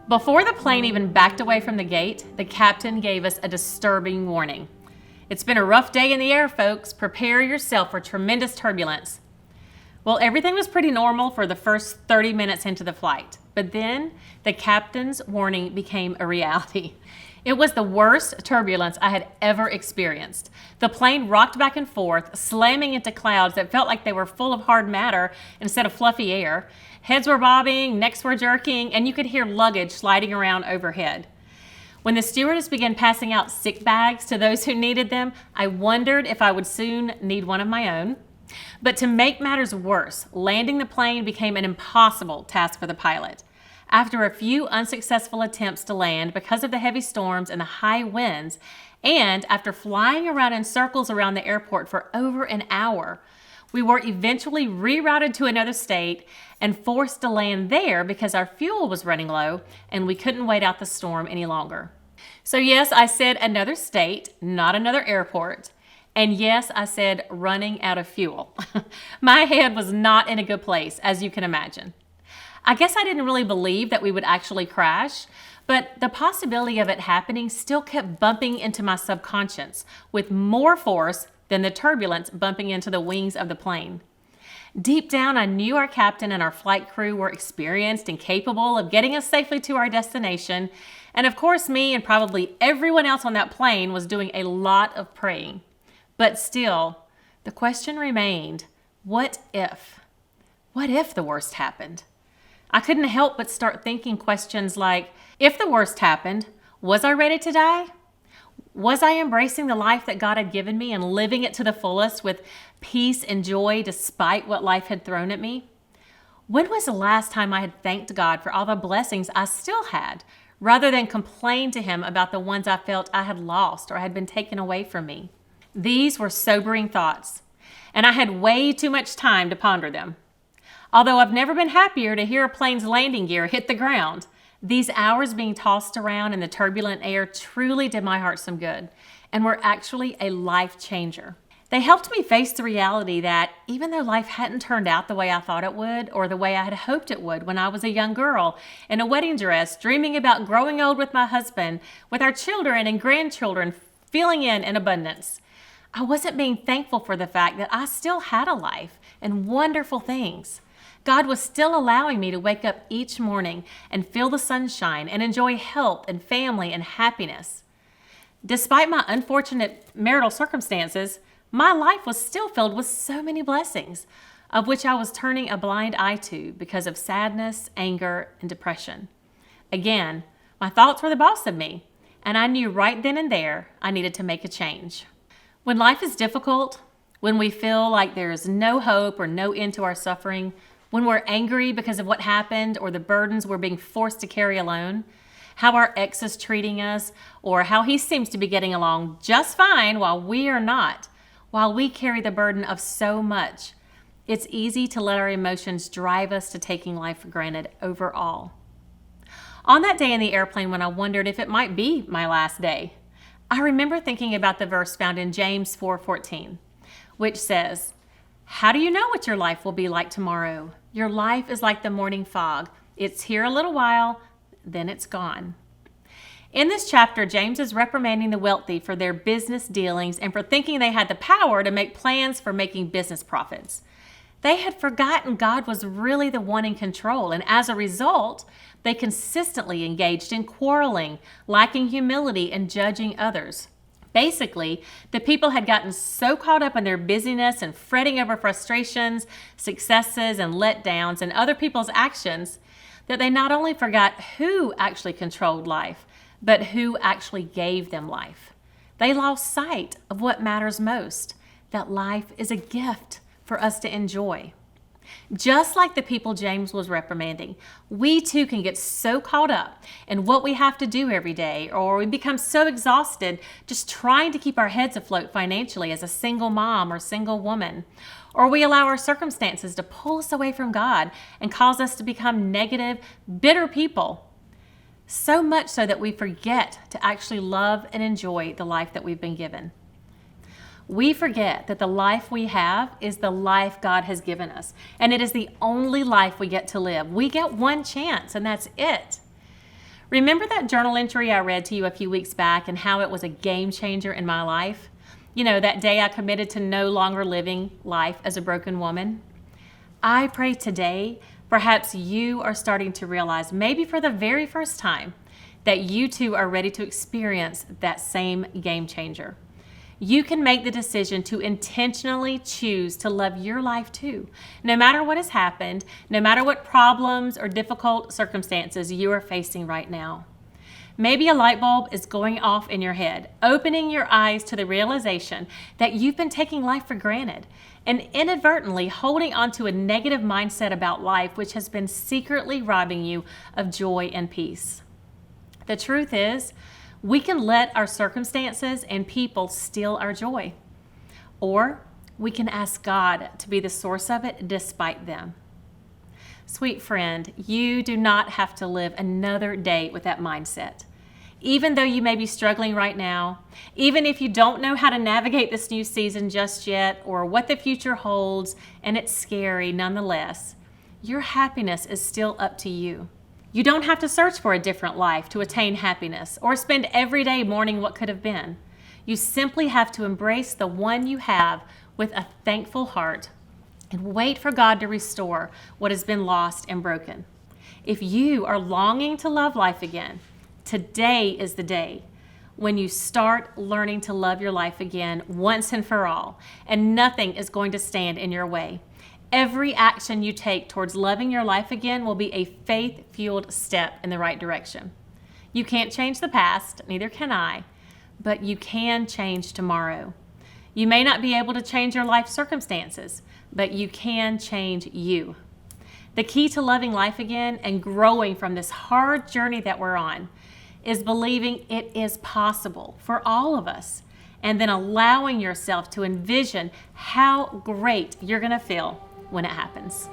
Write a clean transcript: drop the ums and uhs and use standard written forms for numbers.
Before the plane even backed away from the gate, the captain gave us a disturbing warning. "It's been a rough day in the air, folks. Prepare yourself for tremendous turbulence." Well, everything was pretty normal for the first 30 minutes into the flight, but then the captain's warning became a reality. It was the worst turbulence I had ever experienced. The plane rocked back and forth, slamming into clouds that felt like they were full of hard matter instead of fluffy air. Heads were bobbing, necks were jerking, and you could hear luggage sliding around overhead. When the stewardess began passing out sick bags to those who needed them, I wondered if I would soon need one of my own. But to make matters worse, landing the plane became an impossible task for the pilot. After a few unsuccessful attempts to land because of the heavy storms and the high winds, and after flying around in circles around the airport for over an hour, we were eventually rerouted to another state and forced to land there because our fuel was running low and we couldn't wait out the storm any longer. So yes, I said another state, not another airport. And yes, I said running out of fuel. My head was not in a good place, as you can imagine. I guess I didn't really believe that we would actually crash, but the possibility of it happening still kept bumping into my subconscious with more force than the turbulence bumping into the wings of the plane. Deep down, I knew our captain and our flight crew were experienced and capable of getting us safely to our destination. And of course, me and probably everyone else on that plane was doing a lot of praying. But still, the question remained, what if? What if the worst happened? I couldn't help but start thinking questions like, if the worst happened, was I ready to die? Was I embracing the life that God had given me and living it to the fullest with peace and joy despite what life had thrown at me? When was the last time I had thanked God for all the blessings I still had, rather than complain to Him about the ones I felt I had lost or had been taken away from me? These were sobering thoughts, and I had way too much time to ponder them. Although I've never been happier to hear a plane's landing gear hit the ground, these hours being tossed around in the turbulent air truly did my heart some good and were actually a life changer. They helped me face the reality that even though life hadn't turned out the way I thought it would or the way I had hoped it would when I was a young girl in a wedding dress, dreaming about growing old with my husband, with our children and grandchildren filling in abundance, I wasn't being thankful for the fact that I still had a life and wonderful things. God was still allowing me to wake up each morning and feel the sunshine and enjoy health and family and happiness. Despite my unfortunate marital circumstances, my life was still filled with so many blessings, of which I was turning a blind eye to because of sadness, anger, and depression. Again, my thoughts were the boss of me, and I knew right then and there I needed to make a change. When life is difficult, when we feel like there is no hope or no end to our suffering, when we're angry because of what happened or the burdens we're being forced to carry alone, how our ex is treating us, or how he seems to be getting along just fine while we are not, while we carry the burden of so much, it's easy to let our emotions drive us to taking life for granted overall. On that day in the airplane when I wondered if it might be my last day, I remember thinking about the verse found in James 4:14, which says, "How do you know what your life will be like tomorrow? Your life is like the morning fog. It's here a little while, then it's gone." In this chapter, James is reprimanding the wealthy for their business dealings and for thinking they had the power to make plans for making business profits. They had forgotten God was really the one in control, and as a result, they consistently engaged in quarreling, lacking humility, and judging others. Basically, the people had gotten so caught up in their busyness and fretting over frustrations, successes, and letdowns and other people's actions that they not only forgot who actually controlled life, but who actually gave them life. They lost sight of what matters most, that life is a gift for us to enjoy. Just like the people James was reprimanding, we too can get so caught up in what we have to do every day, or we become so exhausted just trying to keep our heads afloat financially as a single mom or single woman, or we allow our circumstances to pull us away from God and cause us to become negative, bitter people, so much so that we forget to actually love and enjoy the life that we've been given. We forget that the life we have is the life God has given us, and it is the only life we get to live. We get one chance, and that's it. Remember that journal entry I read to you a few weeks back and how it was a game changer in my life? You know, that day I committed to no longer living life as a broken woman. I pray today, perhaps you are starting to realize, maybe for the very first time, that you too are ready to experience that same game changer. You can make the decision to intentionally choose to love your life too, no matter what has happened, no matter what problems or difficult circumstances you are facing right now. Maybe a light bulb is going off in your head, opening your eyes to the realization that you've been taking life for granted and inadvertently holding onto a negative mindset about life, which has been secretly robbing you of joy and peace. The truth is, we can let our circumstances and people steal our joy, or we can ask God to be the source of it despite them. Sweet friend, you do not have to live another day with that mindset. Even though you may be struggling right now, even if you don't know how to navigate this new season just yet or what the future holds, and it's scary nonetheless, your happiness is still up to you. You don't have to search for a different life to attain happiness or spend every day mourning what could have been. You simply have to embrace the one you have with a thankful heart and wait for God to restore what has been lost and broken. If you are longing to love life again, today is the day when you start learning to love your life again once and for all, and nothing is going to stand in your way. Every action you take towards loving your life again will be a faith-fueled step in the right direction. You can't change the past, neither can I, but you can change tomorrow. You may not be able to change your life circumstances, but you can change you. The key to loving life again and growing from this hard journey that we're on is believing it is possible for all of us, and then allowing yourself to envision how great you're going to feel when it happens.